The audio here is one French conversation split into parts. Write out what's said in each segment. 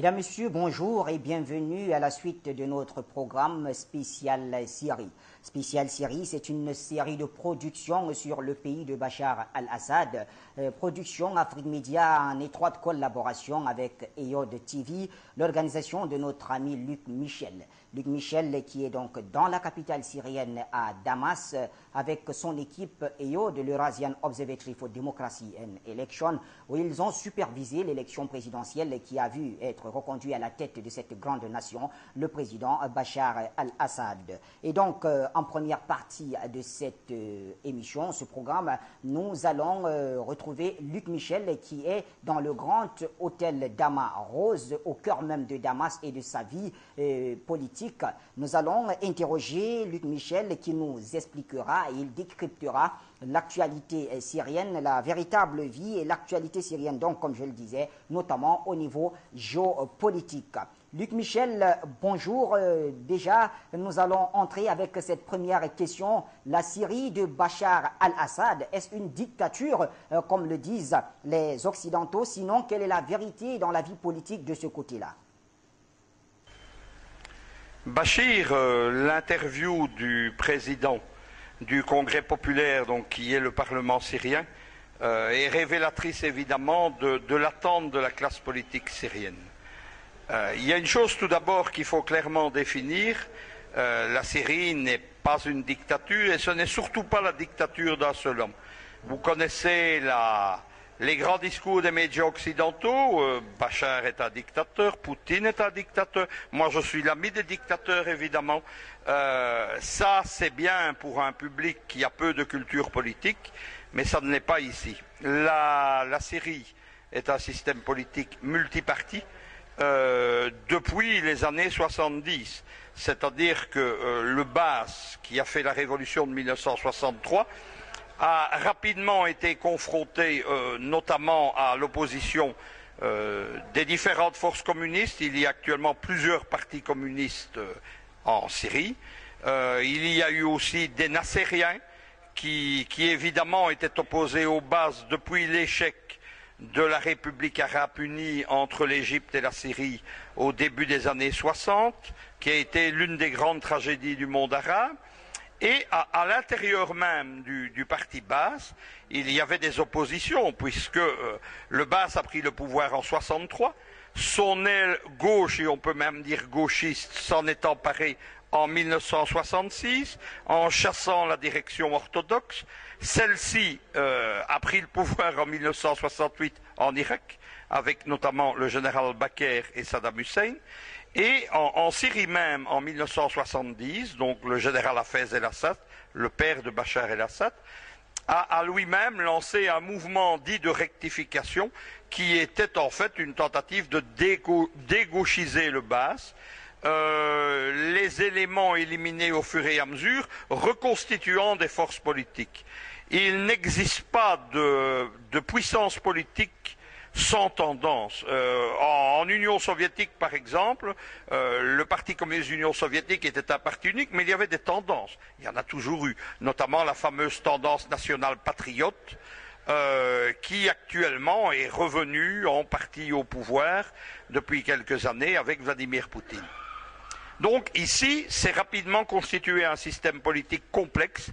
Mesdames, Messieurs, bonjour et bienvenue à la suite de notre programme spécial Syrie. Spécial Syrie, c'est une série de productions sur le pays de Bachar al-Assad. Production Afrique Média en étroite collaboration avec EOD TV, l'organisation de notre ami Luc Michel. Luc Michel qui est donc dans la capitale syrienne à Damas avec son équipe EOD, l'Eurasian Observatory for Democracy and Election, où ils ont supervisé l'élection présidentielle qui a vu être reconduit à la tête de cette grande nation, le président Bachar al-Assad. Et donc, en première partie de cette émission, ce programme, nous allons retrouver Luc Michel qui est dans le grand hôtel Damas Rose, au cœur même de Damas et de sa vie politique. Nous allons interroger Luc Michel qui nous expliquera et il décryptera l'actualité syrienne, la véritable vie et l'actualité syrienne, donc comme je le disais, notamment au niveau géopolitique. Luc Michel, bonjour. Déjà, nous allons entrer avec cette première question. La Syrie de Bachar al-Assad, est-ce une dictature, comme le disent les Occidentaux? Sinon, quelle est la vérité dans la vie politique de ce côté-là? Bachir, l'interview du président du Congrès populaire, donc, qui est le Parlement syrien, est révélatrice évidemment de l'attente de la classe politique syrienne. Il y a une chose tout d'abord qu'il faut clairement définir, la Syrie n'est pas une dictature et ce n'est surtout pas la dictature d'un seul homme. Vous connaissez les grands discours des médias occidentaux, Bachar est un dictateur, Poutine est un dictateur, moi je suis l'ami des dictateurs évidemment. Ça c'est bien pour un public qui a peu de culture politique, mais ça ne l'est pas ici. La Syrie est un système politique multiparti depuis les années 70, c'est-à-dire que le Baas qui a fait la révolution de 1963 a rapidement été confronté notamment à l'opposition des différentes forces communistes. Il y a actuellement plusieurs partis communistes en Syrie. Il y a eu aussi des Nassériens qui évidemment étaient opposés aux bases depuis l'échec de la République arabe unie entre l'Égypte et la Syrie au début des années 60, qui a été l'une des grandes tragédies du monde arabe. Et à l'intérieur même du parti Baas, il y avait des oppositions, puisque le Baas a pris le pouvoir en 63, son aile gauche, et on peut même dire gauchiste, s'en est emparée en 1966, en chassant la direction orthodoxe. Celle-ci a pris le pouvoir en 1968 en Irak, avec notamment le général Bakr et Saddam Hussein. Et en Syrie même, en 1970, donc le général Hafez el-Assad, le père de Bachar el-Assad, a lui-même lancé un mouvement dit de rectification qui était en fait une tentative de dégauchiser le Baas, les éléments éliminés au fur et à mesure, reconstituant des forces politiques. Il n'existe pas de puissance politique sans tendance. En Union soviétique, par exemple, le Parti communiste de l'Union soviétique était un parti unique, mais il y avait des tendances. Il y en a toujours eu, notamment la fameuse tendance nationale patriote, qui actuellement est revenue en partie au pouvoir depuis quelques années avec Vladimir Poutine. Donc ici, c'est rapidement constitué un système politique complexe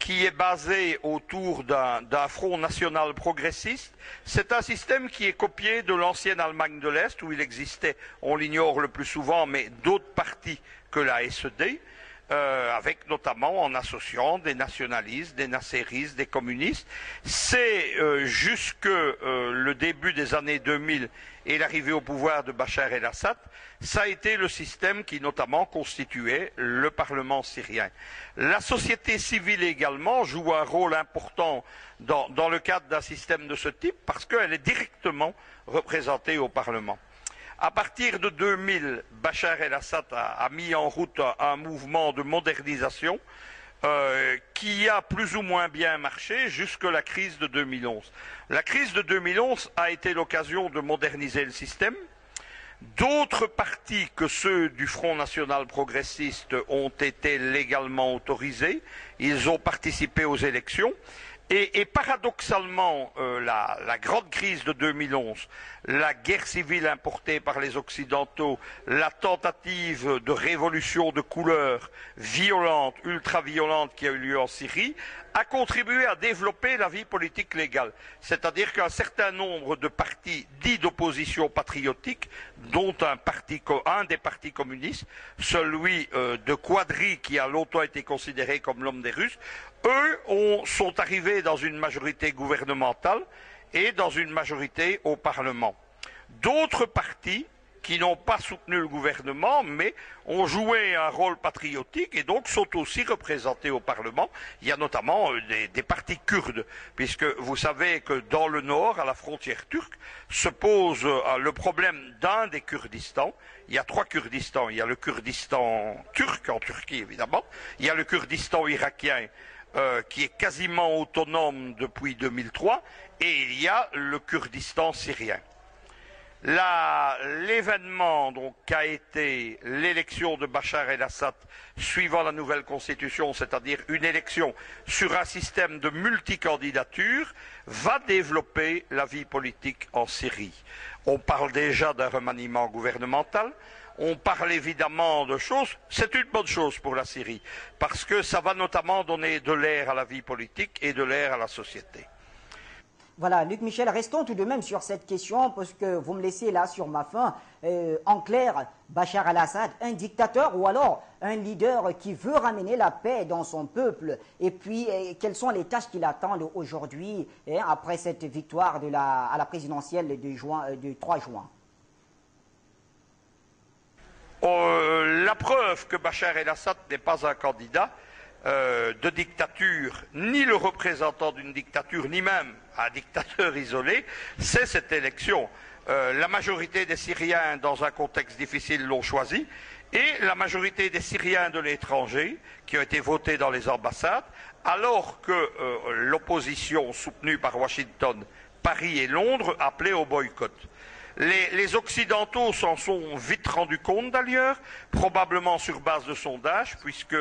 qui est basé autour d'un front national progressiste. C'est un système qui est copié de l'ancienne Allemagne de l'Est, où il existait, on l'ignore le plus souvent, mais d'autres partis que la SED, avec notamment en associant des nationalistes, des nasseristes, des communistes. C'est jusque le début des années 2000 et l'arrivée au pouvoir de Bachar el-Assad, ça a été le système qui notamment constituait le Parlement syrien. La société civile également joue un rôle important dans le cadre d'un système de ce type parce qu'elle est directement représentée au Parlement. À partir de 2000, Bachar el-Assad a mis en route un mouvement de modernisation qui a plus ou moins bien marché jusqu'à la crise de 2011. La crise de 2011 a été l'occasion de moderniser le système. D'autres partis que ceux du Front national progressiste ont été légalement autorisés. Ils ont participé aux élections. Et paradoxalement, la grande crise de 2011, la guerre civile importée par les Occidentaux, la tentative de révolution de couleur violente, ultra-violente qui a eu lieu en Syrie, a contribué à développer la vie politique légale. C'est-à-dire qu'un certain nombre de partis dits d'opposition patriotique, dont un des partis communistes, celui de Quadri, qui a longtemps été considéré comme l'homme des Russes, eux sont arrivés dans une majorité gouvernementale et dans une majorité au Parlement. D'autres partis qui n'ont pas soutenu le gouvernement, mais ont joué un rôle patriotique et donc sont aussi représentés au Parlement. Il y a notamment des partis kurdes, puisque vous savez que dans le nord, à la frontière turque, se pose le problème d'un des Kurdistans. Il y a 3 Kurdistans. Il y a le Kurdistan turc, en Turquie évidemment. Il y a le Kurdistan irakien, qui est quasiment autonome depuis 2003, et il y a le Kurdistan syrien. L'événement donc qu'a été l'élection de Bachar el-Assad suivant la nouvelle constitution, c'est-à-dire une élection sur un système de multicandidature, va développer la vie politique en Syrie. On parle déjà d'un remaniement gouvernemental. On parle évidemment de choses, c'est une bonne chose pour la Syrie, parce que ça va notamment donner de l'air à la vie politique et de l'air à la société. Voilà, Luc Michel, restons tout de même sur cette question, parce que vous me laissez là sur ma faim. En clair, Bachar al-Assad, un dictateur ou alors un leader qui veut ramener la paix dans son peuple. Et puis, quelles sont les tâches qui l'attendent aujourd'hui, après cette victoire à la présidentielle du 3 juin? La preuve que Bachar el-Assad n'est pas un candidat de dictature, ni le représentant d'une dictature, ni même un dictateur isolé, c'est cette élection. La majorité des Syriens, dans un contexte difficile, l'ont choisi, et la majorité des Syriens de l'étranger, qui ont été votés dans les ambassades, alors que l'opposition soutenue par Washington, Paris et Londres appelait au boycott. Les Occidentaux s'en sont vite rendus compte d'ailleurs, probablement sur base de sondages, puisque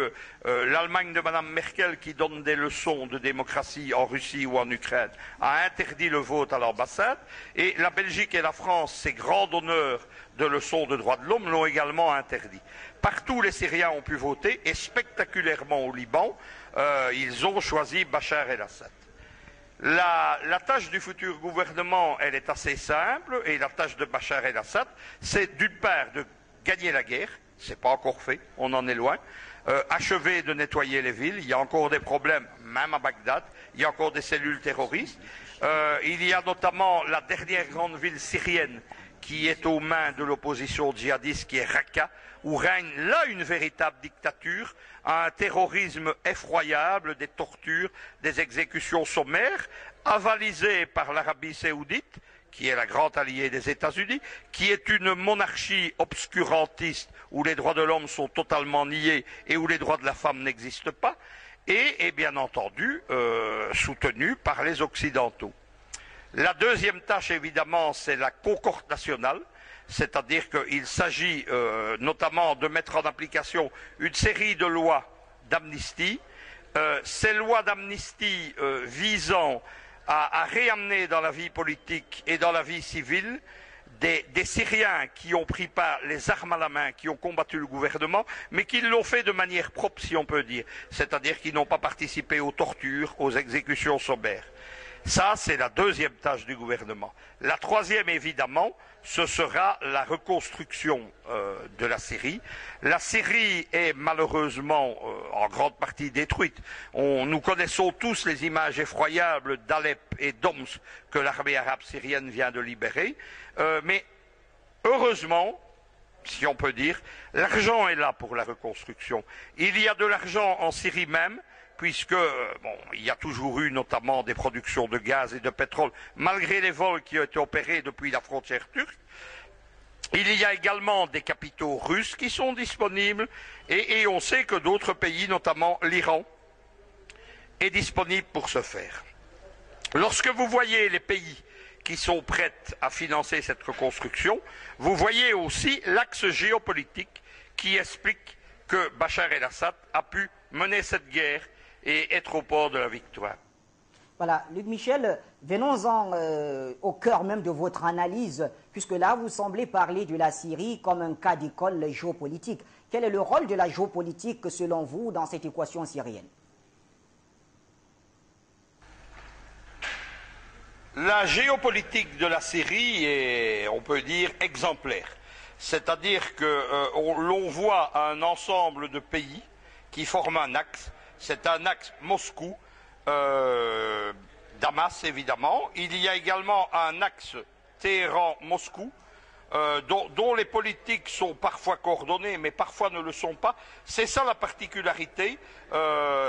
l'Allemagne de Mme Merkel, qui donne des leçons de démocratie en Russie ou en Ukraine, a interdit le vote à l'ambassade, et la Belgique et la France, ces grands donneurs de leçons de droits de l'homme, l'ont également interdit. Partout, les Syriens ont pu voter, et spectaculairement au Liban, ils ont choisi Bachar el-Assad. La tâche du futur gouvernement, elle est assez simple, et la tâche de Bachar el-Assad, c'est d'une part de gagner la guerre, c'est pas encore fait, on en est loin, achever de nettoyer les villes, il y a encore des problèmes, même à Bagdad, il y a encore des cellules terroristes, il y a notamment la dernière grande ville syrienne qui est aux mains de l'opposition djihadiste, qui est Raqqa, où règne là une véritable dictature, un terrorisme effroyable, des tortures, des exécutions sommaires, avalisées par l'Arabie saoudite, qui est la grande alliée des États-Unis, qui est une monarchie obscurantiste où les droits de l'homme sont totalement niés et où les droits de la femme n'existent pas, et bien entendu soutenue par les Occidentaux. La deuxième tâche, évidemment, c'est la concorde nationale, c'est-à-dire qu'il s'agit notamment de mettre en application une série de lois d'amnistie, ces lois d'amnistie visant à réamener dans la vie politique et dans la vie civile des Syriens qui ont pris part les armes à la main, qui ont combattu le gouvernement, mais qui l'ont fait de manière propre, si on peut dire, c'est-à-dire qui n'ont pas participé aux tortures, aux exécutions sommaires. Ça, c'est la deuxième tâche du gouvernement. La troisième, évidemment, ce sera la reconstruction de la Syrie. La Syrie est malheureusement en grande partie détruite. Nous connaissons tous les images effroyables d'Alep et d'Homs que l'armée arabe syrienne vient de libérer. Mais heureusement, si on peut dire, l'argent est là pour la reconstruction. Il y a de l'argent en Syrie même, puisque il y a toujours eu notamment des productions de gaz et de pétrole, malgré les vols qui ont été opérés depuis la frontière turque. Il y a également des capitaux russes qui sont disponibles, et on sait que d'autres pays, notamment l'Iran, est disponible pour ce faire. Lorsque vous voyez les pays qui sont prêts à financer cette reconstruction, vous voyez aussi l'axe géopolitique qui explique que Bachar el-Assad a pu mener cette guerre et être au port de la victoire. Voilà, Luc Michel, venons-en au cœur même de votre analyse, puisque là, vous semblez parler de la Syrie comme un cas d'école géopolitique. Quel est le rôle de la géopolitique, selon vous, dans cette équation syrienne? La géopolitique de la Syrie est, on peut dire, exemplaire. C'est-à-dire que l'on voit un ensemble de pays qui forment un axe. C'est un axe Moscou, Damas évidemment. Il y a également un axe Téhéran-Moscou, dont les politiques sont parfois coordonnées, mais parfois ne le sont pas. C'est ça la particularité,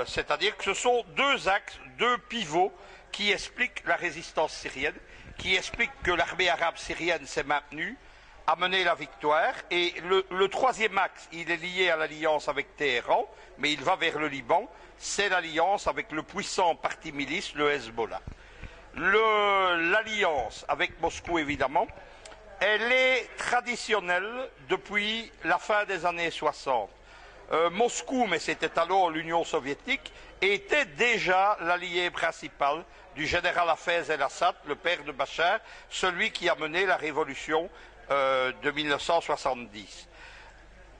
c'est-à-dire que ce sont deux axes, deux pivots qui expliquent la résistance syrienne, qui expliquent que l'armée arabe syrienne s'est maintenue, a mené la victoire. Et le troisième axe, il est lié à l'alliance avec Téhéran, mais il va vers le Liban, c'est l'alliance avec le puissant parti milice, le Hezbollah. L'alliance avec Moscou, évidemment, elle est traditionnelle depuis la fin des années 60. Moscou, mais c'était alors l'Union soviétique, était déjà l'allié principal du général Hafez el-Assad, le père de Bachar, celui qui a mené la révolution de 1970.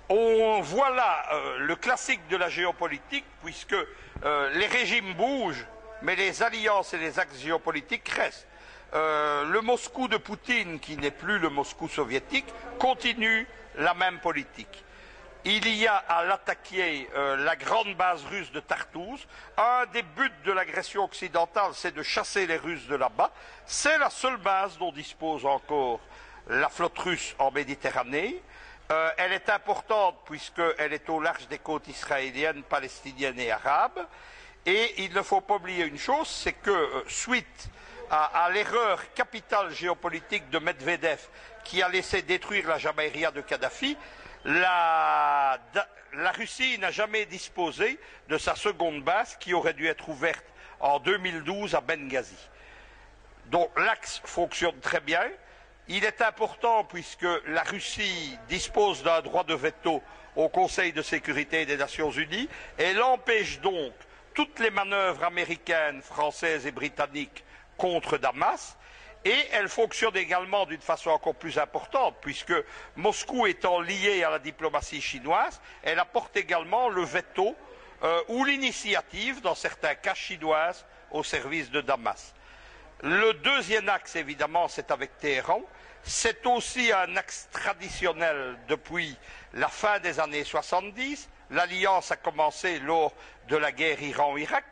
On voit là le classique de la géopolitique, puisque les régimes bougent, mais les alliances et les axes géopolitiques restent. Le Moscou de Poutine, qui n'est plus le Moscou soviétique, continue la même politique. Il y a à l'attaquer la grande base russe de Tartouse. Un des buts de l'agression occidentale, c'est de chasser les Russes de là-bas. C'est la seule base dont dispose encore la flotte russe en Méditerranée. Elle est importante puisqu'elle est au large des côtes israéliennes, palestiniennes et arabes. Et il ne faut pas oublier une chose, c'est que suite à l'erreur capitale géopolitique de Medvedev, qui a laissé détruire la Jamaïria de Kadhafi, la Russie n'a jamais disposé de sa seconde base qui aurait dû être ouverte en 2012 à Benghazi. Donc l'axe fonctionne très bien. Il est important puisque la Russie dispose d'un droit de veto au Conseil de sécurité des Nations Unies. Elle empêche donc toutes les manœuvres américaines, françaises et britanniques contre Damas. Et elle fonctionne également d'une façon encore plus importante, puisque Moscou étant lié à la diplomatie chinoise, elle apporte également le veto ou l'initiative, dans certains cas chinoise, au service de Damas. Le deuxième axe, évidemment, c'est avec Téhéran. C'est aussi un axe traditionnel depuis la fin des années 70. L'alliance a commencé lors de la guerre Iran-Irak.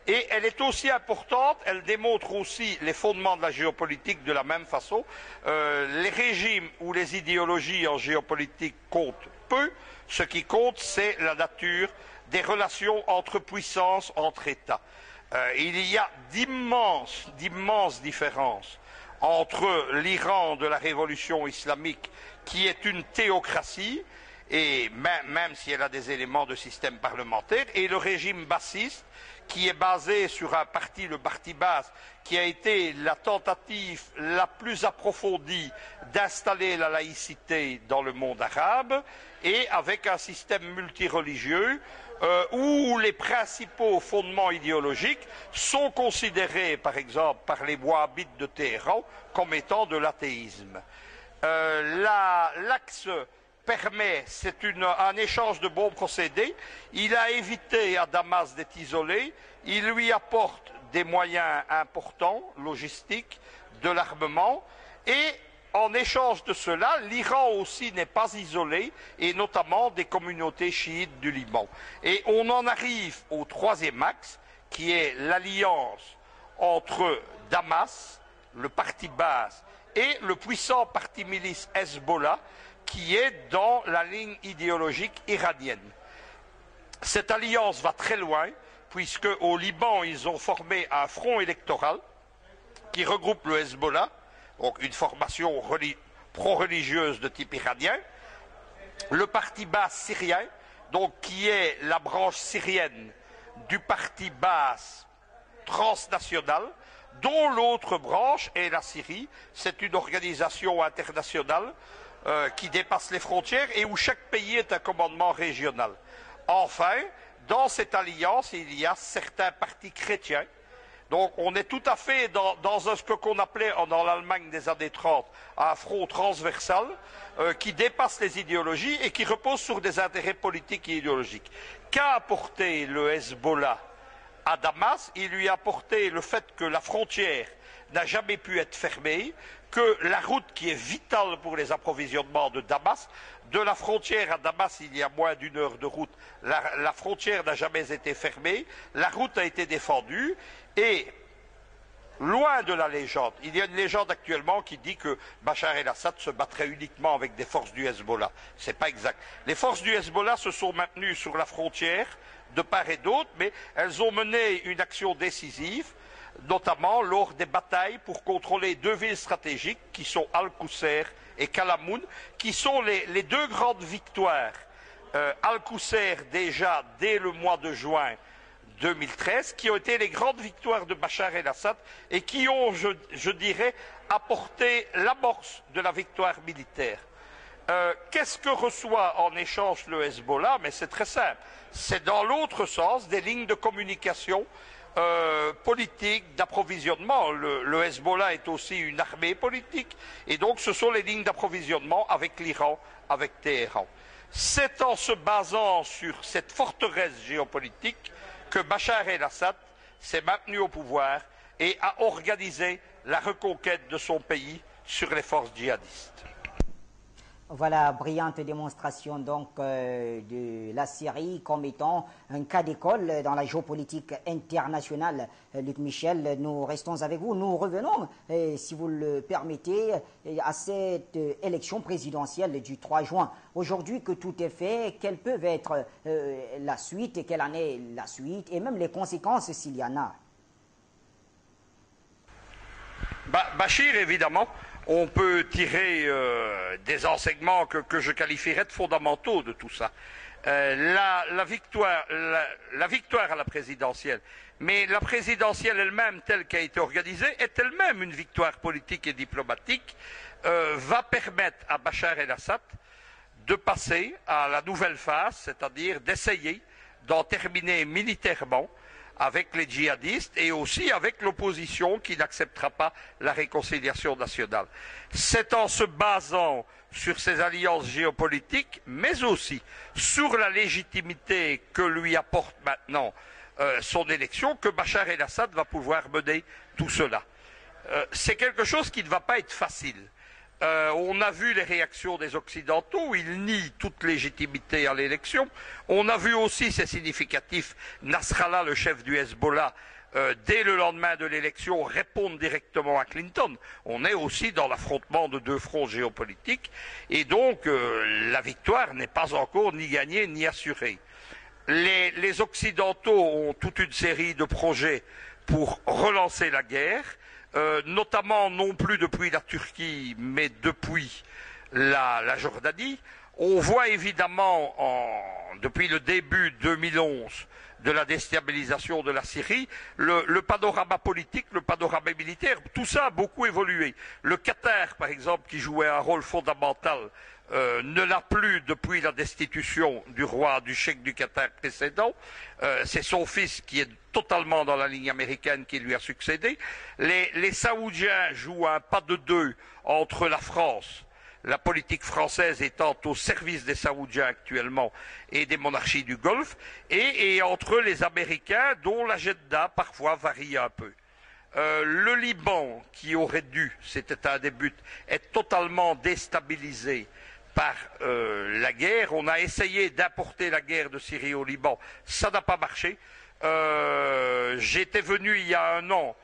Et elle est aussi importante, elle démontre aussi les fondements de la géopolitique de la même façon. Les régimes ou les idéologies en géopolitique comptent peu. Ce qui compte, c'est la nature des relations entre puissances, entre États. Il y a d'immenses différences entre l'Iran de la révolution islamique, qui est une théocratie, et même si elle a des éléments de système parlementaire, et le régime bassiste, qui est basé sur un parti, le Parti Baas, qui a été la tentative la plus approfondie d'installer la laïcité dans le monde arabe, et avec un système multireligieux où les principaux fondements idéologiques sont considérés, par exemple, par les wahhabites de Téhéran comme étant de l'athéisme. L'axe permet, c'est un échange de bons procédés. Il a évité à Damas d'être isolé. Il lui apporte des moyens importants, logistiques, de l'armement. Et en échange de cela, l'Iran aussi n'est pas isolé, et notamment des communautés chiites du Liban. Et on en arrive au troisième axe, qui est l'alliance entre Damas, le parti Baas, et le puissant parti milice Hezbollah, qui est dans la ligne idéologique iranienne. Cette alliance va très loin, puisque au Liban, ils ont formé un front électoral qui regroupe le Hezbollah, donc une formation pro-religieuse de type iranien, le parti Baas syrien, donc qui est la branche syrienne du parti Baas transnational, dont l'autre branche est la Syrie. C'est une organisation internationale qui dépasse les frontières et où chaque pays est un commandement régional. Enfin, dans cette alliance, il y a certains partis chrétiens, Donc on est tout à fait dans ce qu'on appelait dans l'Allemagne des années 30 un front transversal qui dépasse les idéologies et qui repose sur des intérêts politiques et idéologiques. Qu'a apporté le Hezbollah à Damas? Il lui a apporté le fait que la frontière n'a jamais pu être fermée, que la route qui est vitale pour les approvisionnements de Damas, de la frontière à Damas, il y a moins d'une heure de route, la frontière n'a jamais été fermée, la route a été défendue, et loin de la légende, il y a une légende actuellement qui dit que Bachar el-Assad se battrait uniquement avec des forces du Hezbollah. C'est pas exact. Les forces du Hezbollah se sont maintenues sur la frontière, de part et d'autre, mais elles ont mené une action décisive, notamment lors des batailles pour contrôler deux villes stratégiques qui sont Al-Qusair et Kalamoun, qui sont les deux grandes victoires. Al-Qusair déjà dès le mois de juin 2013, qui ont été les grandes victoires de Bachar el-Assad et qui ont, je dirais, apporté l'amorce de la victoire militaire. Qu'est-ce que reçoit en échange le Hezbollah? Mais c'est très simple. C'est dans l'autre sens des lignes de communication politique, d'approvisionnement. Le Hezbollah est aussi une armée politique et donc ce sont les lignes d'approvisionnement avec l'Iran, avec Téhéran. C'est en se basant sur cette forteresse géopolitique que Bachar el-Assad s'est maintenu au pouvoir et a organisé la reconquête de son pays sur les forces djihadistes. Voilà, brillante démonstration donc de la Syrie comme étant un cas d'école dans la géopolitique internationale. Luc Michel, nous restons avec vous. Nous revenons, si vous le permettez, à cette élection présidentielle du 3 juin. Aujourd'hui que tout est fait, quelle peut être la suite et quelle en est la suite et même les conséquences s'il y en a? Bachir, évidemment, on peut tirer des enseignements que je qualifierais de fondamentaux de tout ça. La victoire à la présidentielle, mais la présidentielle elle-même, telle qu'a été organisée, est elle-même une victoire politique et diplomatique, va permettre à Bachar el-Assad de passer à la nouvelle phase, c'est-à-dire d'essayer d'en terminer militairement avec les djihadistes et aussi avec l'opposition qui n'acceptera pas la réconciliation nationale. C'est en se basant sur ces alliances géopolitiques, mais aussi sur la légitimité que lui apporte maintenant son élection, que Bachar el-Assad va pouvoir mener tout cela. C'est quelque chose qui ne va pas être facile. On a vu les réactions des Occidentaux, ils nient toute légitimité à l'élection. On a vu aussi, c'est significatif, Nasrallah, le chef du Hezbollah, dès le lendemain de l'élection, répondre directement à Clinton. On est aussi dans l'affrontement de deux fronts géopolitiques, et donc la victoire n'est pas encore ni gagnée ni assurée. Les Occidentaux ont toute une série de projets pour relancer la guerre, notamment non plus depuis la Turquie, mais depuis la Jordanie. On voit évidemment, depuis le début 2011, de la déstabilisation de la Syrie, le panorama politique, le panorama militaire, tout ça a beaucoup évolué. Le Qatar, par exemple, qui jouait un rôle fondamental, ne l'a plus depuis la destitution du cheikh du Qatar précédent. C'est son fils qui est totalement dans la ligne américaine qui lui a succédé. Les Saoudiens jouent un pas de deux entre la France, la politique française étant au service des Saoudiens actuellement et des monarchies du Golfe, et entre les Américains dont l'agenda parfois varie un peu. Le Liban, qui aurait dû, c'était un des buts, être totalement déstabilisé par la guerre. On a essayé d'importer la guerre de Syrie au Liban, ça n'a pas marché. J'étais venu il y a un an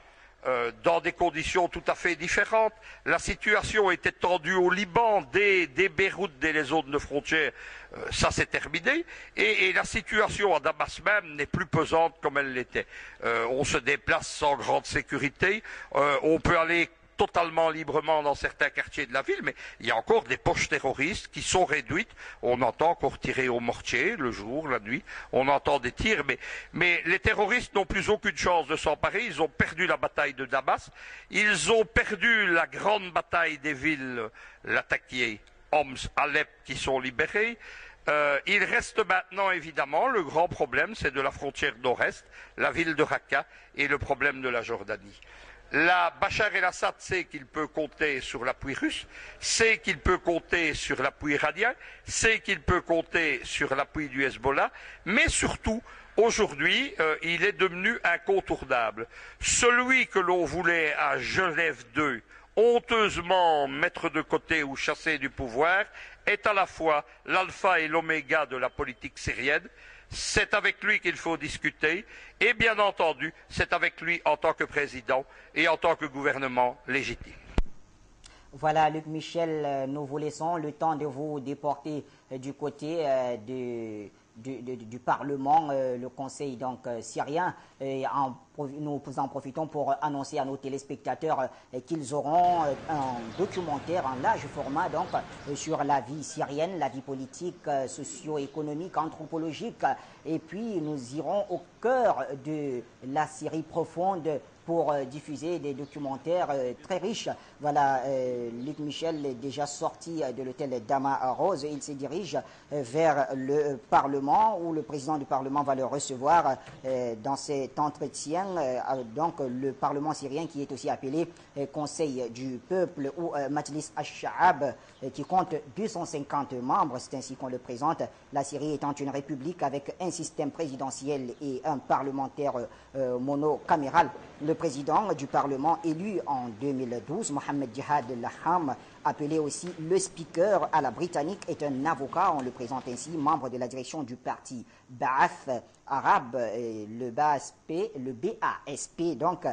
dans des conditions tout à fait différentes. La situation était tendue au Liban, dès Beyrouth, dès les zones de frontières, ça s'est terminé, et la situation à Damas même n'est plus pesante comme elle l'était. On se déplace sans grande sécurité, on peut aller totalement librement dans certains quartiers de la ville, mais il y a encore des poches terroristes qui sont réduites. On entend encore tirer au mortier, le jour, la nuit, on entend des tirs, mais les terroristes n'ont plus aucune chance de s'emparer. Ils ont perdu la bataille de Damas, ils ont perdu la grande bataille des villes, Latakia, Homs, Alep, qui sont libérées. Il reste maintenant évidemment le grand problème, c'est de la frontière nord-est, la ville de Raqqa et le problème de la Jordanie. Bachar el-Assad sait qu'il peut compter sur l'appui russe, sait qu'il peut compter sur l'appui iranien, sait qu'il peut compter sur l'appui du Hezbollah, mais surtout, aujourd'hui, il est devenu incontournable. Celui que l'on voulait à Genève II honteusement mettre de côté ou chasser du pouvoir est à la fois l'alpha et l'oméga de la politique syrienne. C'est avec lui qu'il faut discuter et bien entendu, c'est avec lui en tant que président et en tant que gouvernement légitime. Voilà, Luc Michel, nous vous laissons le temps de vous déporter du côté du Parlement, le Conseil donc syrien. Et nous en profitons pour annoncer à nos téléspectateurs qu'ils auront un documentaire en large format donc sur la vie syrienne, la vie politique, socio-économique, anthropologique. Et puis nous irons au cœur de la Syrie profonde pour diffuser des documentaires très riches. Voilà, Luc Michel est déjà sorti de l'hôtel Dama Rose et il se dirige vers le Parlement où le président du Parlement va le recevoir dans cet entretien. Donc le Parlement syrien qui est aussi appelé Conseil du peuple ou Majlis al-Sha'ab qui compte 250 membres, c'est ainsi qu'on le présente. La Syrie étant une république avec un système présidentiel et un parlementaire monocaméral. Le président du Parlement élu en 2012, Mohamed Jihad Laham, appelé aussi le speaker à la britannique, est un avocat, on le présente ainsi, membre de la direction du parti Ba'ath arabe, le BASP, donc,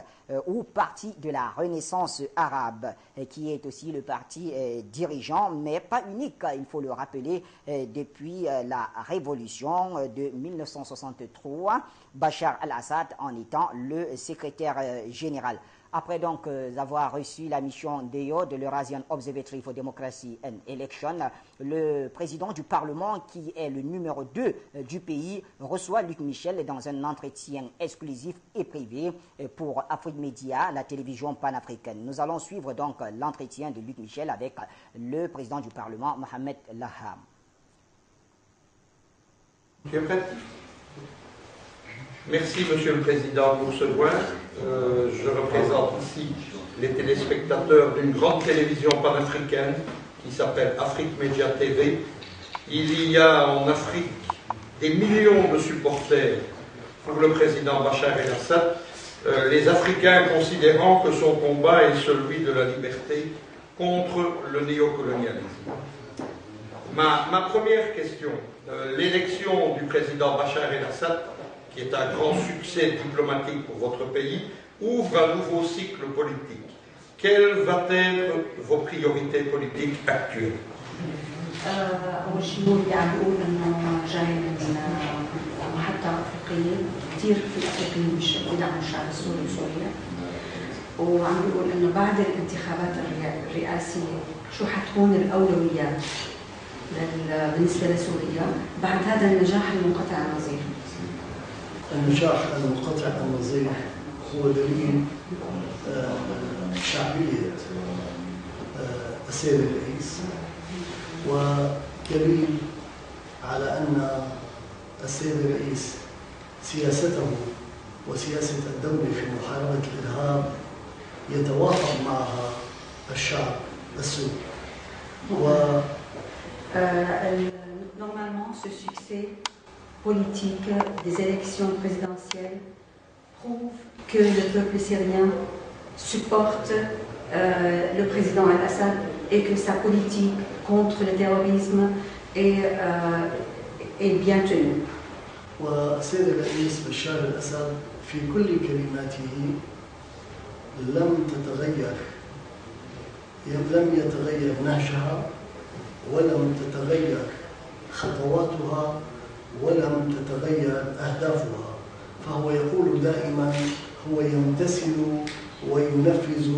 ou parti de la Renaissance arabe, qui est aussi le parti dirigeant, mais pas unique, il faut le rappeler, depuis la révolution de 1963, Bachar al-Assad en étant le secrétaire général. Après donc avoir reçu la mission d'EOD, l'Eurasian Observatory for Democracy and Election, le président du Parlement, qui est le numéro 2 du pays, reçoit Luc Michel dans un entretien exclusif et privé pour Afrique Média, la télévision panafricaine. Nous allons suivre donc l'entretien de Luc Michel avec le président du Parlement, Mohamed Laham. Tu es prêt ? Merci, Monsieur le Président, pour ce point. Je représente ici les téléspectateurs d'une grande télévision panafricaine qui s'appelle Afrique Média TV. Il y a en Afrique des millions de supporters pour le président Bachar el-Assad, les Africains considérant que son combat est celui de la liberté contre le néocolonialisme. Ma première question, l'élection du président Bachar el-Assad, qui est un grand succès diplomatique pour votre pays, ouvre un nouveau cycle politique. Quelles vont être vos priorités politiques actuelles? أول شيء بدي أقول إنه جاي من محطة أفريقية كثير في الأفريقيين بدعموا الشعب السوري وسوريا وعم بيقول إنه بعد الانتخابات الرئاسية شو حتكون الأولويات بالنسبة لسوريا بعد هذا النجاح المنقطع النظير. النجاح المنقطع النظير هو دليل شعبية السيد الرئيس ودليل على أن السيد الرئيس سياسته وسياسة الدولة في محاربة الإرهاب يتوافق معها الشعب السوري. Normalement, ce succès politique des élections présidentielles prouve que le peuple syrien supporte le président al-Assad et que sa politique contre le terrorisme est bien tenue. والسيد الرئيس بشار الأسد في كل كلماته لم يتغير نهجها ولم تتغير خطواتها ولم تتغير أهدافها فهو يقول دائما هو يمتثل وينفذ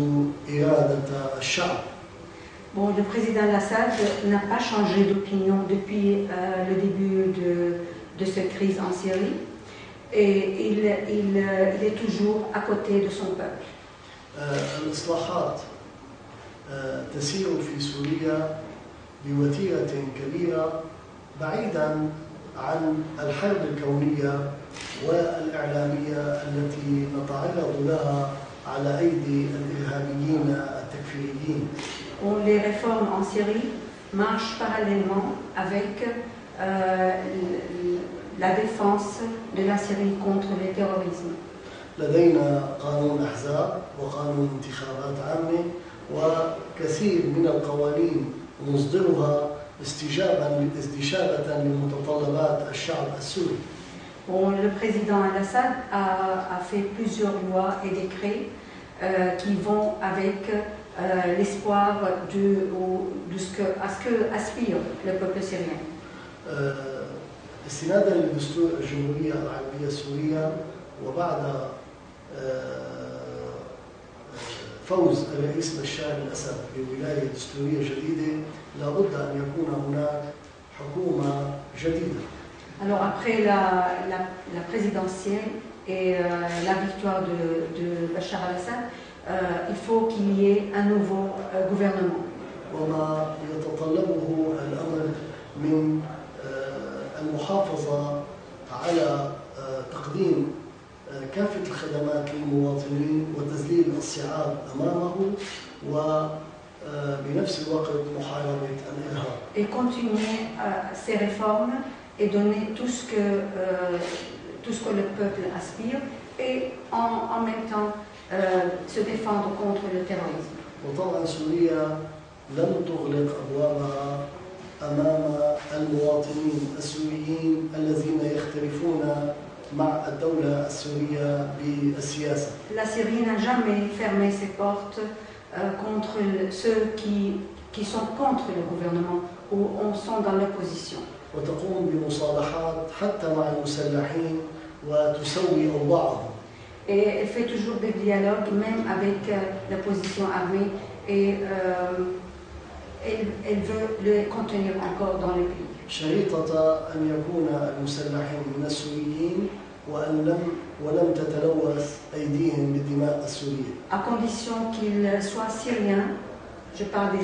إرادة الشعب. Bon, le président al-Assad n'a pas changé d'opinion depuis le début de cette crise en Syrie et il est toujours à côté de son peuple. الإصلاحات تسير في سوريا بوتيرة كبيرة بعيدا عن الحرب الكونية والإعلامية التي نتعرض لها على أيدي الإرهابيين التكفيريين. Les réformes en Syrie marchent parallèlement avec la défense de la Syrie contre le terrorisme. لدينا قانون أحزاب وقانون انتخابات عامة وكثير من القوانين نصدرها استجابة لمتطلبات الشعب السوري. Le président Al-Assad a fait plusieurs lois et décrets qui vont avec l'espoir à ce que aspire le peuple syrien. استنادا لدستور الجمهورية العربية السورية وبعد فوز الرئيس بشار الأسد بولاية دستورية جديدة لابد أن يكون هناك حكومة جديدة. Alors après la présidentielle et la victoire de Bachar al-Assad, il faut qu'il y ait un nouveau gouvernement. وما يتطلبه الأمر من المحافظة على تقديم كافة الخدمات للمواطنين وتذليل الصعاب أمامه وبنفس الوقت محاربة الإرهاب. Et continuer ces réformes et donner tout ce que le peuple aspire et en même temps se défendre contre le terrorisme. وطبعا سوريا لن تغلق أبوابها أمام المواطنين السوريين الذين يختلفون مع الدولة السورية بالسياسة. La Syrie n'a jamais fermé ses portes contre ceux qui sont contre le gouvernement ou sont dans l'opposition. وتقوم بمصالحات حتى مع المسلحين وتسوي أوضاعهم. Et elle fait toujours des dialogues, même avec l'opposition armée, et elle veut le contenir encore dans le pays. شريطة أن يكون المسلحين من السوريين ولم تتلوث أيديهم بالدماء السورية. À condition qu'ils soient syriens, je parle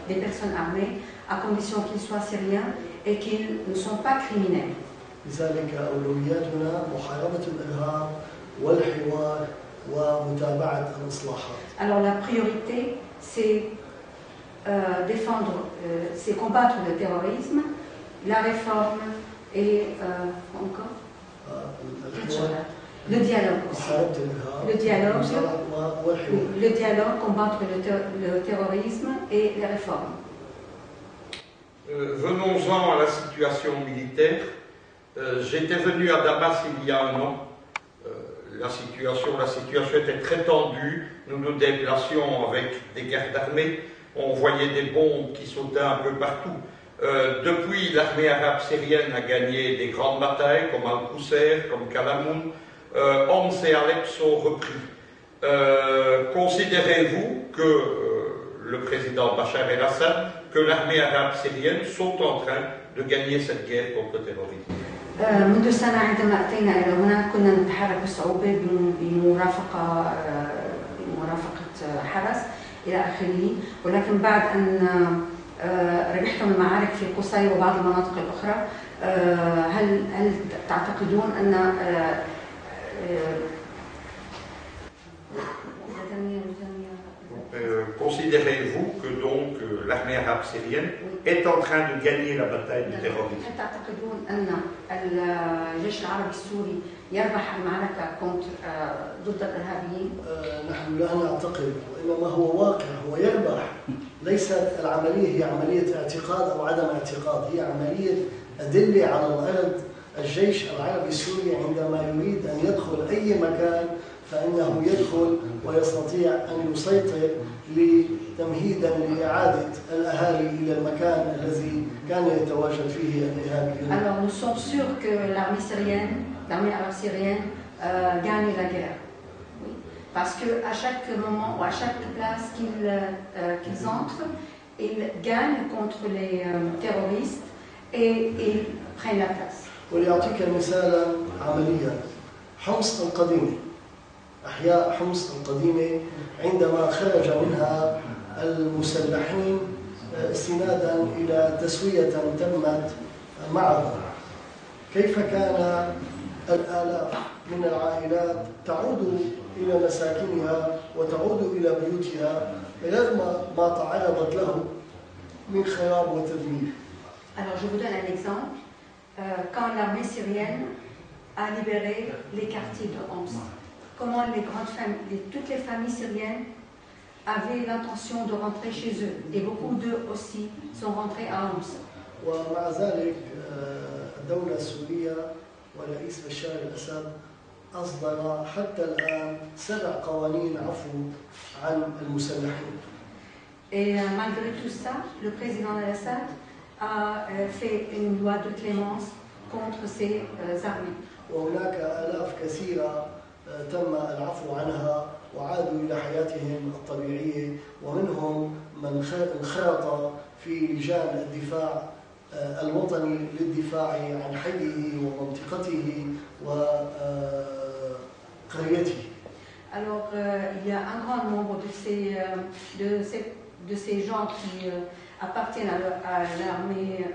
des personnes armées, à condition qu'ils soient syriens et qu'ils ne sont pas criminels. لذلك أولوياتنا محاربة الإرهاب والحوار ومتابعة الإصلاحات. Alors la priorité, c'est c'est combattre le terrorisme, la réforme et encore le dialogue aussi. Le dialogue, combattre le terrorisme et les réformes. Venons-en à la situation militaire. J'étais venu à Damas il y a un an. La situation était très tendue. Nous nous déplacions avec des gardes armés. On voyait des bombes qui sautaient un peu partout. Depuis, l'armée arabe syrienne a gagné des grandes batailles comme Al-Qousser, comme Kalamoun. Homs et Alep sont repris. Considérez-vous que le président Bachar el-Assad, que l'armée arabe syrienne sont en train de gagner cette guerre contre le terrorisme? منذ سنة عندما أتينا إلى هنا كنا نتحرك بصعوبة بمرافقة حرس إلى آخره، ولكن بعد أن ربحتم المعارك في قصي وبعض المناطق الأخرى، هل تعتقدون أن considérez-vous que donc l'armée arabe syrienne est en train de gagner la bataille du terrorisme? هل تعتقدون أن الجيش العربي السوري يربح المعركة ضد الإرهابيين؟ نحن لا نعتقد، وإنما هو واقع، هو يربح. ليست العملية هي عملية اعتقاد أو عدم اعتقاد، هي عملية أدلة على الأرض. الجيش العربي السوري عندما يريد أن يدخل أي مكان فإنه يدخل ويستطيع أن يسيطر تمهيدا لإعادة الأهالي إلى المكان الذي كان يتواجد فيه الإرهابيون. Alors nous sommes sûrs que l'armée arabe syrienne gagne la guerre. Oui. Parce qu'à chaque moment ou à chaque place qu'ils entrent, ils gagnent contre les terroristes et ils prennent la place. وليعطيك مثالا عمليا، حمص القديمة، أحياء حمص القديمة عندما خرج منها المسلحين استنادا إلى تسوية تمت معه. كيف كان الآلاف من العائلات تعود إلى مساكنها وتعود إلى بيوتها رغم ما تعرضت له من خراب وتدمير. Alors je vous donne un exemple. Quand l'armée syrienne a libéré les quartiers de Homs, comment toutes les familles syriennes avaient l'intention de rentrer chez eux, et beaucoup d'eux aussi sont rentrés à Homs. ومع ذلك الدولة السورية ورئيس بشار الأسد أصدر حتى الآن 7 قوانين عفو عن المسلحين. Et malgré tout ça, le président al-Assad a fait une loi de clémence contre ces armées. وهناك آلاف كثيرة تم العفو عنها وعادوا إلى حياتهم الطبيعية، ومنهم من انخرط في لجان الدفاع الوطني للدفاع عن حيه ومنطقته وقريته. Alors, il y a un grand nombre de ces gens qui appartiennent à l'armée,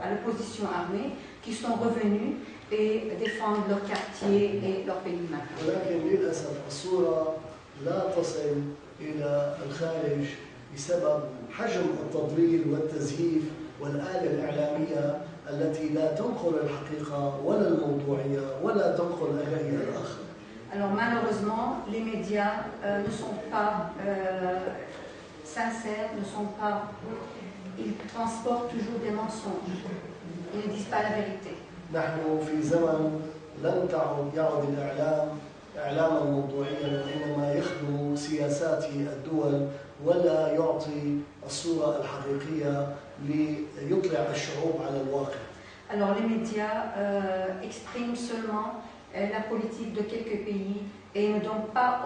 à l'opposition armée, qui sont revenus et défendent leur quartier et leur pays maintenant. ولكن للأسف الصورة لا تصل إلى الخارج بسبب حجم التضليل والتزييف والآلة الإعلامية التي لا تنقل الحقيقة ولا الموضوعية ولا تنقل الرأي الآخر. Alors malheureusement, les médias ne sont pas sincères, ils transportent toujours des mensonges. Ils ne disent pas la vérité. نحن في زمن لن يعد الإعلام إعلاما موضوعيا، وإنما يخدم سياسات الدول ولا يعطي الصورة الحقيقية ليطلع الشعوب على الواقع. Alors les médias expriment seulement la politique de quelques pays et ne donnent pas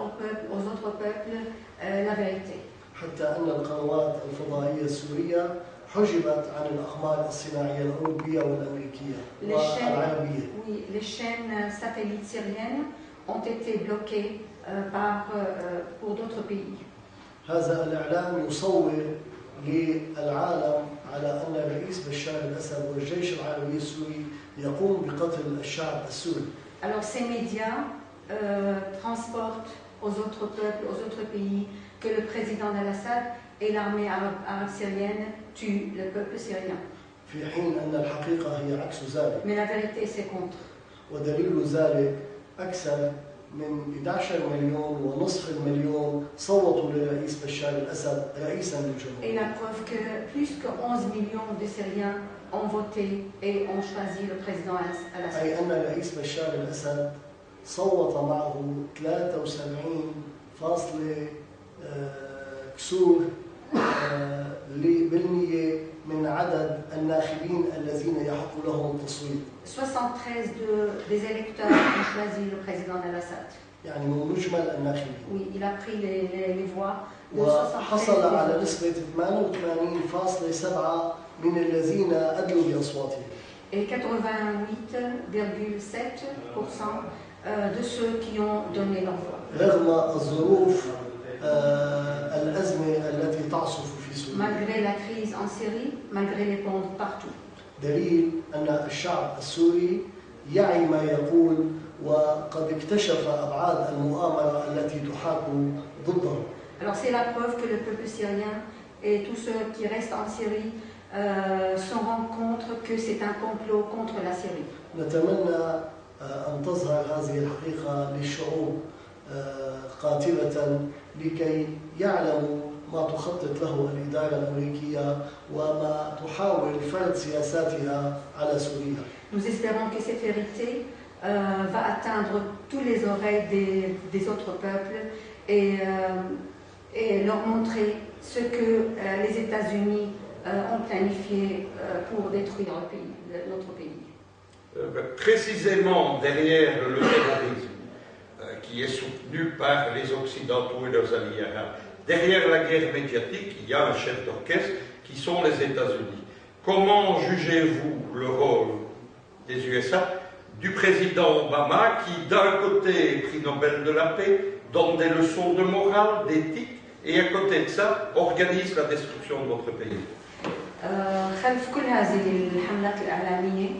aux autres peuples la vérité. حتى أن القنوات الفضائية السورية حجبت عن الأقمار الصناعية الأوروبية والأمريكية والعربية. Oui, les chaînes satellites syriennes ont été bloquées pour d'autres pays. هذا الإعلام يصور للعالم على أن الرئيس بشار الأسد والجيش العربي السوري يقوم بقتل الشعب السوري. Alors ces médias transportent aux autres peuples, aux autres pays, que le président al-Assad et l'armée arabe syrienne tuent le peuple syrien. في حين أن الحقيقة هي عكس ذلك. Mais la vérité c'est contre. ودليل ذلك أكثر من 11 مليون ونصف المليون صوتوا للرئيس بشار الأسد رئيسا للجمهورية. Et la preuve que plus que 11 millions de Syriens ont voté et ont choisi le président al-Assad. أي أن الرئيس بشار الأسد صوت معه 73 كسور بالمية من عدد الناخبين الذين يحق لهم التصويت. 73 des électeurs ont choisi le président al-Assad. يعني من مجمل الناخبين. Oui, il a pris les voix. وحصل على نسبة 88.7 من الذين أدلوا بأصواتهم. Et 88,7% de ceux qui ont donné leur voix. رغم الظروف الأزمة التي تعصف في سوريا. Malgré la crise en Syrie, malgré les bombes partout. دليل أن الشعب السوري يعي ما يقول وقد اكتشف أبعاد المؤامرة التي تحاك ضده. Alors c'est la preuve que le peuple syrien et tous ceux qui restent en Syrie se rendent compte que c'est un complot contre la Syrie. نتمنى أن تظهر هذه الحقيقة للشعوب قاتلة لكي يعلموا ما تخطط له الإدارة الأمريكية وما تحاول فرض سياساتها على سوريا. Nous espérons que cette vérité va atteindre tous les oreilles des autres peuples et leur montrer ce que les États-Unis ont planifié pour détruire notre pays. Précisément derrière le terrorisme qui est soutenu par les Occidentaux et leurs alliés arabes, derrière la guerre médiatique, il y a un chef d'orchestre qui sont les États-Unis. Comment jugez-vous le rôle des USA, du président Obama qui d'un côté est prix Nobel de la paix, donne des leçons de morale, d'éthique, et à côté de ça organise la destruction de votre pays? خلف كل هذه الحملات الإعلامية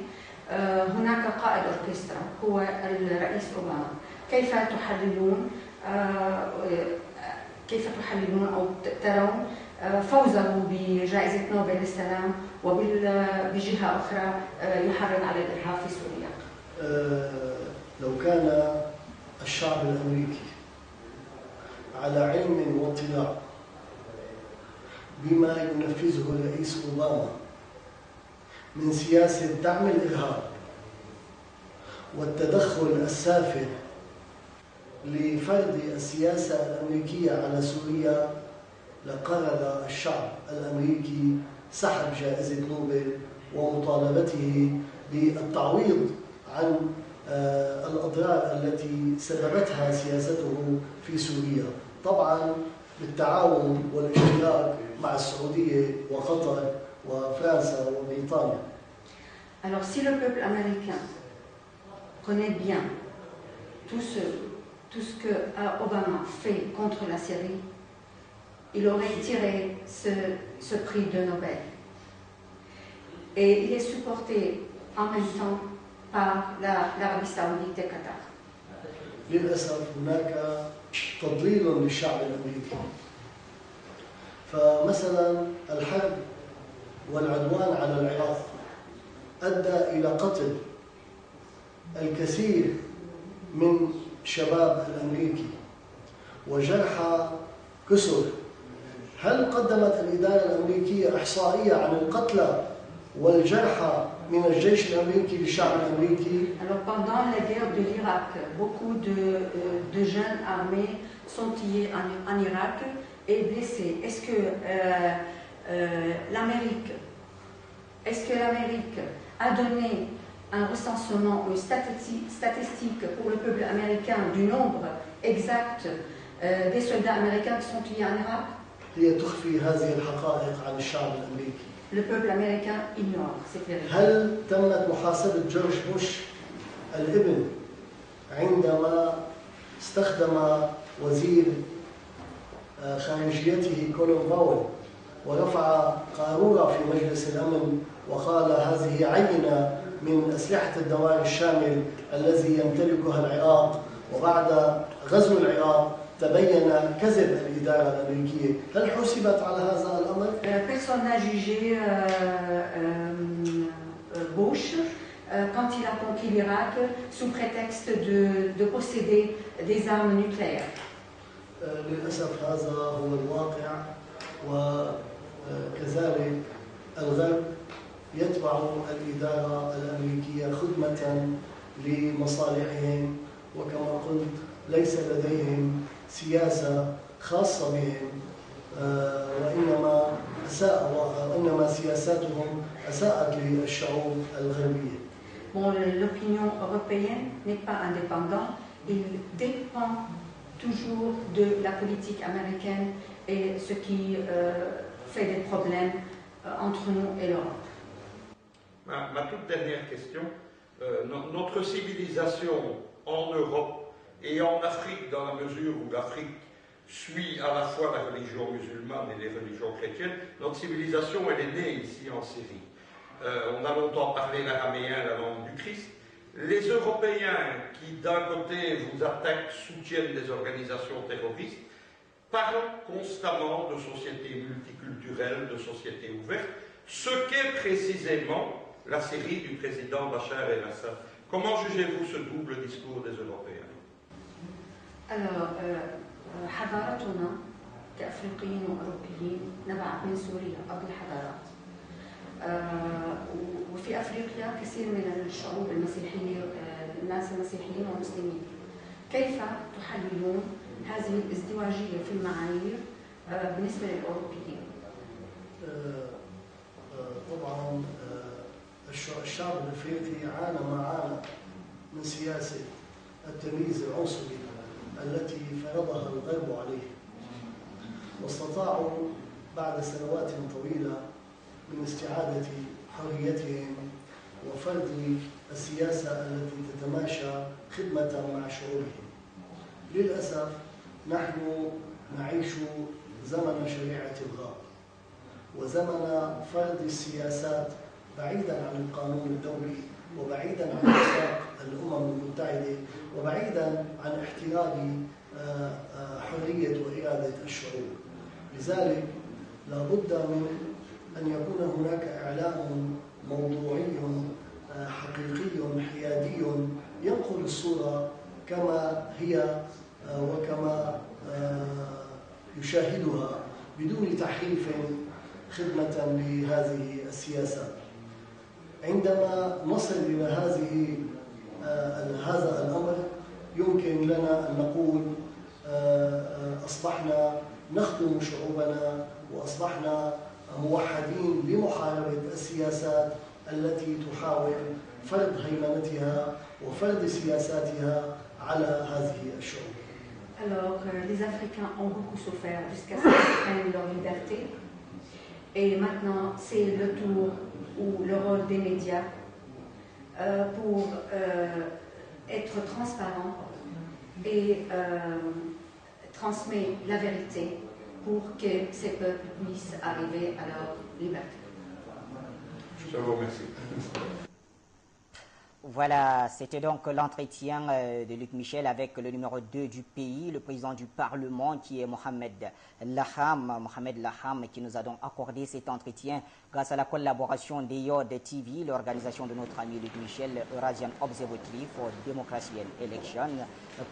هناك قائد أوركسترا هو الرئيس أوباما. كيف تحللون أو ترون فوزه بجائزة نوبل للسلام وبجهة أخرى يحرض على الإرهاب في سوريا؟ لو كان الشعب الأمريكي على علم واطلاع بما ينفذه الرئيس أوباما من سياسة دعم الإرهاب والتدخل السافر لفرض السياسة الأمريكية على سوريا، لقرر الشعب الأمريكي سحب جائزة نوبل ومطالبته بالتعويض عن الأضرار التي سببتها سياسته في سوريا، طبعا بالتعاون والاشتراك مع السعودية وقطر وفرنسا وبريطانيا. Alors si le peuple américain connaît bien tout ce que Obama fait contre la Syrie, il aurait tiré ce prix de Nobel. Et il est supporté en même temps par l'Arabie Saoudite et Qatar. للأسف هناك تضليل للشعب الأمريكي. فمثلا الحرب والعدوان على العراق أدى إلى قتل الكثير من شباب الأمريكي وجرح كثر. هل قدمت الإدارة الأمريكية إحصائية عن القتلى والجرحى من الجيش الأمريكي للشعب الأمريكي؟ Alors pendant la guerre de l'Irak, beaucoup de jeunes armés sont tués en Irak et blessés. Est-ce que l'Amérique a donné un recensement ou une statistique pour le peuple américain du nombre exact des soldats américains qui sont tués en Irak? هي تخفي هذه الحقائق عن الشعب الأمريكي. Le peuple américain ignore cette vérité. هل تمت محاسبة جورج بوش الابن عندما استخدم وزير خارجيته كولين باول ورفع قارورة في مجلس الأمن وقال هذه عينة من أسلحة الدمار الشامل الذي يمتلكها العراق، وبعد غزو العراق تبين كذب الإدارة الأمريكية؟ هل حسبت على هذا الأمر؟ Personne n'a jugé Bush quand il a conquis l'Irak sous prétexte de posséder des armes nucléaires. للأسف هذا هو الواقع، وكذلك الغرب يتبع الإدارة الأمريكية خدمة لمصالحهم، وكما قلت ليس لديهم سياسة خاصة بهم، وإنما سياساتهم أساءت للشعوب الغربية. Bon, l'opinion européenne n'est pas indépendante, il dépend toujours de la politique américaine et ce qui fait des problèmes entre nous et l'Europe. Ma toute dernière question, notre civilisation en Europe et en Afrique, dans la mesure où l'Afrique suit à la fois la religion musulmane et les religions chrétiennes, notre civilisation, elle est née ici en Syrie. On a longtemps parlé l'araméen, la langue du Christ. Les Européens qui, d'un côté, vous attaquent, soutiennent des organisations terroristes, parlent constamment de sociétés multiculturelles, de sociétés ouvertes, ce qu'est précisément la Syrie du président Bachar el-Assad. Comment jugez-vous ce double discours des Européens? Alors, حضارتنا كأفريقيين وأوروبيين نبعت من سوريا أبو الحضارات. وفي أفريقيا كثير من الشعوب المسيحية، الناس المسيحيين والمسلمين. كيف تحللون هذه الازدواجية في المعايير بالنسبة للأوروبيين؟ طبعا الشعب الأفريقي عانى ما عانى من سياسة التمييز العنصري التي فرضها الغرب عليه، واستطاعوا بعد سنوات طويلة من استعادة حريتهم وفرض السياسة التي تتماشى خدمة مع شعوبهم. للأسف نحن نعيش زمن شريعة الغاب، وزمن فرض السياسات بعيدا عن القانون الدولي وبعيدا عن ميثاق الأمم المتحدة وبعيدا عن احترام حرية وإرادة الشعوب. لذلك لا بد من أن يكون هناك إعلام موضوعي حقيقي حيادي ينقل الصورة كما هي وكما يشاهدها بدون تحريف خدمة لهذه السياسات. عندما نصل إلى هذا الأمر يمكن لنا أن نقول أصبحنا نخدم شعوبنا وأصبحنا موحدين لمحاربة السياسات التي تحاول فرض هيمنتها وفرض سياساتها على هذه الشعوب. Alors, les Africains ont beaucoup souffert jusqu'à ce qu'ils prennent leur liberté. Et maintenant, c'est le tour ou le rôle des médias pour être transparent et transmettre la vérité pour que ces peuples puissent arriver à leur liberté. Je vous remercie. Voilà, c'était donc l'entretien de Luc Michel avec le numéro 2 du pays, le président du Parlement qui est Mohamed Laham, qui nous a donc accordé cet entretien grâce à la collaboration d'EYOD TV, l'organisation de notre ami Luc Michel, Eurasian Observatory for Democracy and Election,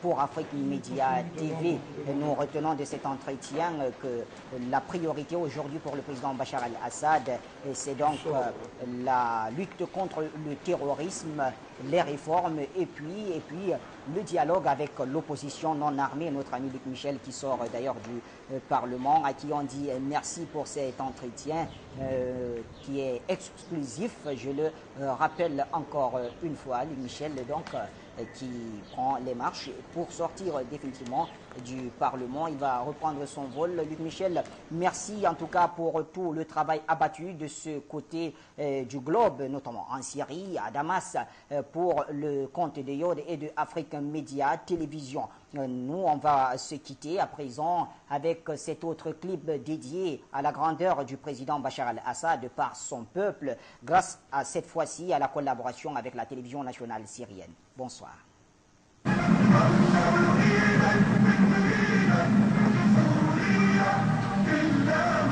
pour Afrique Media TV. Nous retenons de cet entretien que la priorité aujourd'hui pour le président Bachar al-Assad, c'est donc la lutte contre le terrorisme, les réformes et puis le dialogue avec l'opposition non armée. Notre ami Luc Michel qui sort d'ailleurs du Parlement, à qui on dit merci pour cet entretien qui est exclusif. Je le rappelle encore une fois, Luc Michel donc qui prend les marches pour sortir définitivement du Parlement. Il va reprendre son vol. Luc Michel, merci en tout cas pour tout le travail abattu de ce côté du globe, notamment en Syrie, à Damas, pour le compte de Yod et de Afrique Media Télévision. Nous, on va se quitter à présent avec cet autre clip dédié à la grandeur du président Bachar al-Assad par son peuple, grâce à cette fois-ci à la collaboration avec la télévision nationale syrienne. Bonsoir. إلا